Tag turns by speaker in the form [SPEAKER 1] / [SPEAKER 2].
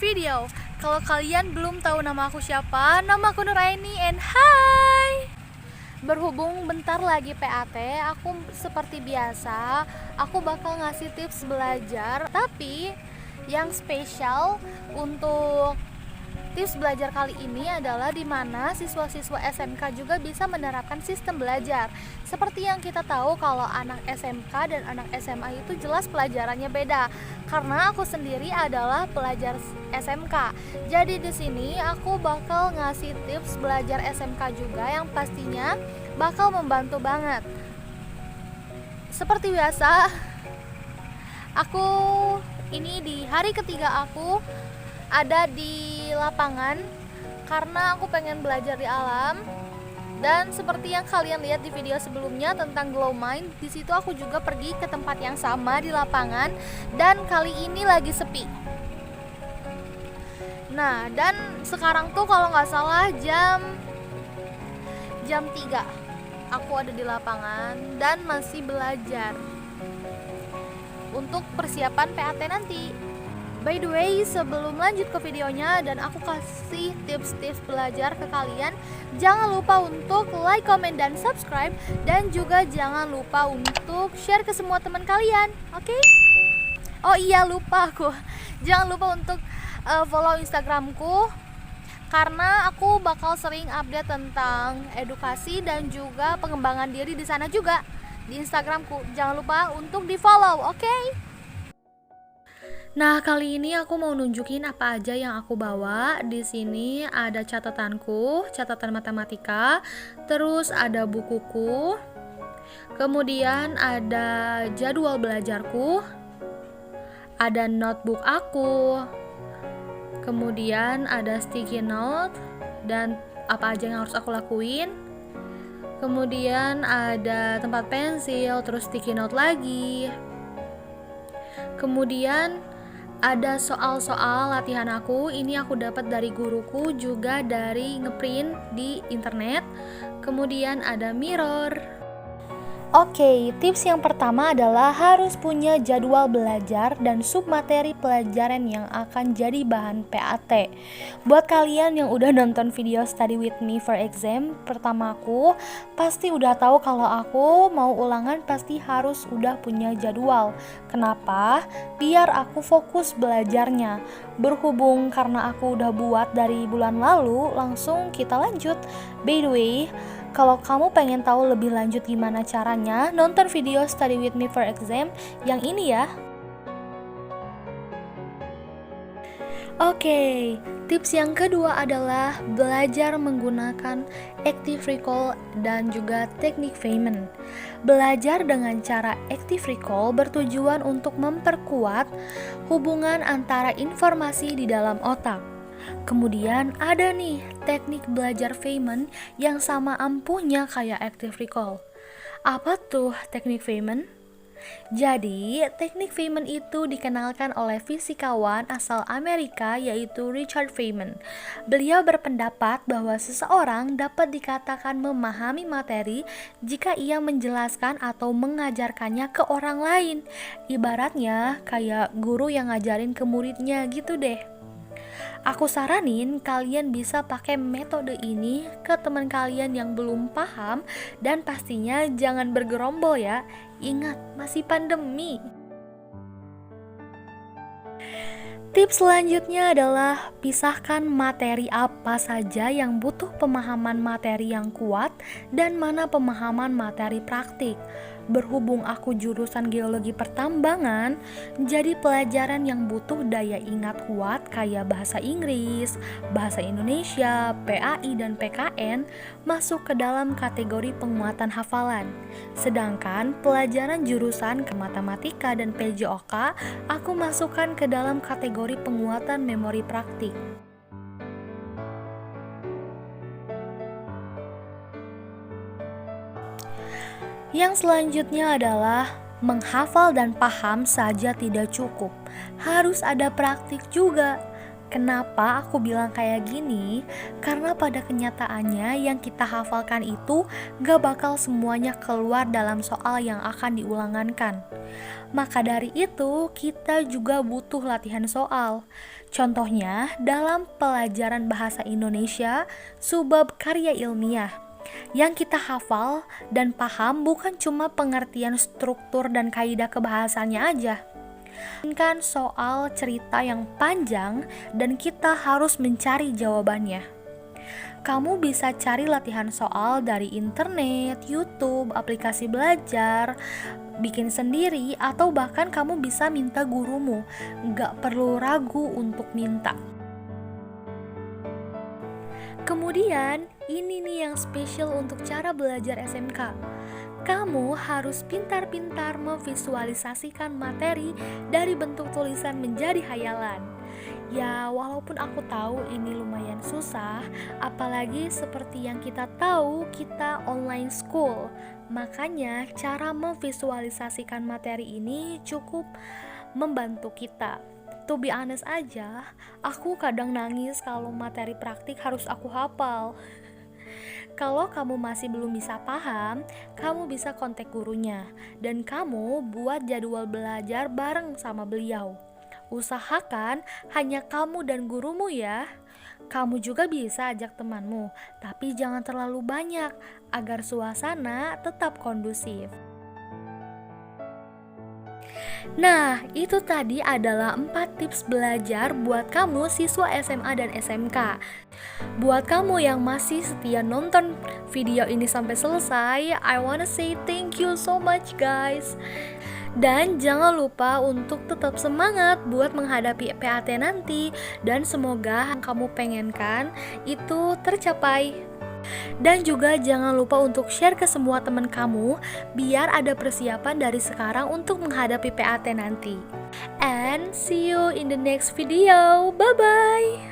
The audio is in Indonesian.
[SPEAKER 1] video. Kalau kalian belum tahu nama aku siapa, nama aku Nuraini and hai. Berhubung bentar lagi PAT, aku seperti biasa, aku bakal ngasih tips belajar. Tapi yang spesial untuk tips belajar kali ini adalah di mana siswa-siswa SMK juga bisa menerapkan sistem belajar. Seperti yang kita tahu kalau anak SMK dan anak SMA itu jelas pelajarannya beda. Karena aku sendiri adalah pelajar SMK. Jadi di sini aku bakal ngasih tips belajar SMK juga yang pastinya bakal membantu banget. Seperti biasa, aku ini di hari ketiga aku ada di lapangan karena aku pengen belajar di alam. Dan seperti yang kalian lihat di video sebelumnya tentang Glow Mind, di situ aku juga pergi ke tempat yang sama di lapangan dan kali ini lagi sepi. Nah, dan sekarang tuh kalau nggak salah jam 3 aku ada di lapangan dan masih belajar untuk persiapan PAT nanti. By the way, sebelum lanjut ke videonya dan aku kasih tips-tips belajar ke kalian, jangan lupa untuk like, comment, dan subscribe. Dan juga jangan lupa untuk share ke semua teman kalian, oke? Oh iya, lupa aku. Jangan lupa untuk follow Instagramku, karena aku bakal sering update tentang edukasi dan juga pengembangan diri di sana juga di Instagramku. Jangan lupa untuk di follow, oke? Nah, kali ini aku mau nunjukin apa aja yang aku bawa. Di sini ada catatanku, catatan matematika, terus ada bukuku, kemudian ada jadwal belajarku, ada notebook aku, kemudian ada sticky note dan apa aja yang harus aku lakuin. Kemudian ada tempat pensil, terus sticky note lagi. Kemudian ada soal-soal latihan aku, ini aku dapat dari guruku, juga dari ngeprint di internet. Kemudian ada mirror. Oke, tips yang pertama adalah harus punya jadwal belajar dan submateri pelajaran yang akan jadi bahan PAT. Buat kalian yang udah nonton video Study With Me for Exam pertamaku, pasti udah tahu kalau aku mau ulangan pasti harus udah punya jadwal. Kenapa? Biar aku fokus belajarnya. Berhubung karena aku udah buat dari bulan lalu, langsung kita lanjut. By the way, kalau kamu pengen tahu lebih lanjut gimana caranya, nonton video Study With Me for Exam yang ini ya. Oke, tips yang kedua adalah belajar menggunakan active recall dan juga teknik Feynman. Belajar dengan cara active recall bertujuan untuk memperkuat hubungan antara informasi di dalam otak. Kemudian ada nih teknik belajar Feynman yang sama ampuhnya kayak active recall. Apa tuh teknik Feynman? Jadi, teknik Feynman itu dikenalkan oleh fisikawan asal Amerika yaitu Richard Feynman. Beliau berpendapat bahwa seseorang dapat dikatakan memahami materi jika ia menjelaskan atau mengajarkannya ke orang lain. Ibaratnya kayak guru yang ngajarin ke muridnya gitu deh. Aku saranin kalian bisa pakai metode ini ke teman kalian yang belum paham dan pastinya jangan bergerombol ya. Ingat, masih pandemi. Tips selanjutnya adalah pisahkan materi apa saja yang butuh pemahaman materi yang kuat dan mana pemahaman materi praktik. Berhubung aku jurusan geologi pertambangan, jadi pelajaran yang butuh daya ingat kuat kayak bahasa Inggris, bahasa Indonesia, PAI, dan PKN masuk ke dalam kategori penguatan hafalan. Sedangkan pelajaran jurusan ke matematika dan PJOK aku masukkan ke dalam kategori penguatan memori praktik. Yang selanjutnya adalah menghafal dan paham saja tidak cukup. Harus ada praktik juga. Kenapa aku bilang kayak gini? Karena pada kenyataannya yang kita hafalkan itu gak bakal semuanya keluar dalam soal yang akan diulangankan. Maka dari itu, kita juga butuh latihan soal. Contohnya, dalam pelajaran bahasa Indonesia, subbab karya ilmiah. Yang kita hafal dan paham bukan cuma pengertian struktur dan kaidah kebahasannya aja, kan soal cerita yang panjang dan kita harus mencari jawabannya. Kamu bisa cari latihan soal dari internet, YouTube, aplikasi belajar, bikin sendiri, atau bahkan kamu bisa minta gurumu. Gak perlu ragu untuk minta. Kemudian, ini nih yang spesial untuk cara belajar SMK. Kamu harus pintar-pintar memvisualisasikan materi dari bentuk tulisan menjadi hayalan. Ya, walaupun aku tahu ini lumayan susah, apalagi seperti yang kita tahu, kita online school. Makanya, cara memvisualisasikan materi ini cukup membantu kita. To be honest aja, aku kadang nangis kalau materi praktik harus aku hafal. Kalau kamu masih belum bisa paham, kamu bisa kontak gurunya dan kamu buat jadwal belajar bareng sama beliau. Usahakan hanya kamu dan gurumu ya. Kamu juga bisa ajak temanmu, tapi jangan terlalu banyak agar suasana tetap kondusif. Nah, itu tadi adalah 4 tips belajar buat kamu siswa SMA dan SMK. Buat kamu yang masih setia nonton video ini sampai selesai, I wanna say thank you so much guys. Dan jangan lupa untuk tetap semangat buat menghadapi PAT nanti, dan semoga yang kamu pengenkan itu tercapai. Dan juga jangan lupa untuk share ke semua teman kamu biar ada persiapan dari sekarang untuk menghadapi PAT nanti. And see you in the next video. Bye bye.